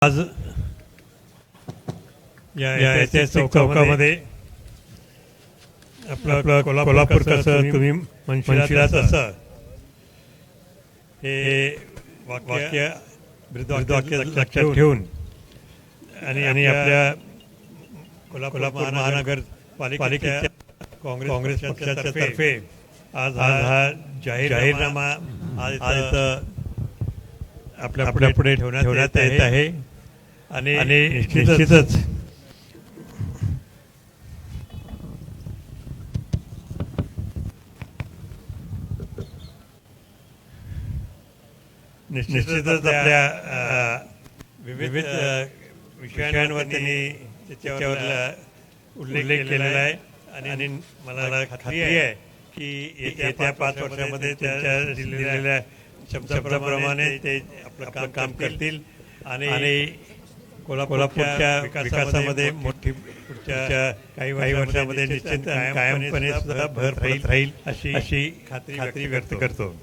आज या ऐतिहासिक चौकामध्ये आपलं कोल्हापूर कसं तुम्ही म्हणशीला तसं हे वाक्य ब्रीदवाक्य लक्षात ठेवून आणि आपल्या कोल्हापूर महानगरपालिकेच्या काँग्रेस पक्षाच्या तर्फे आज हा जाहीरनामा आज आपल्या पुढे ठेवण्यात येत आहे आणि निश्चितच आपल्या विविध विषयांवर त्यांनी त्याच्यावर उल्लेख केलेला आहे आणि मला खात्री आहे की येत्या 5 वर्षामध्ये त्यांच्या दिलेल्या शब्दाप्रमाणे ते आपलं काम करतील आणि कोल्हापूरच्या विकासामध्ये मोठी पुढच्या काही वर्षामध्ये निश्चित कायमपणे सुद्धा भर राहील अशी खात्री व्यक्त करतो.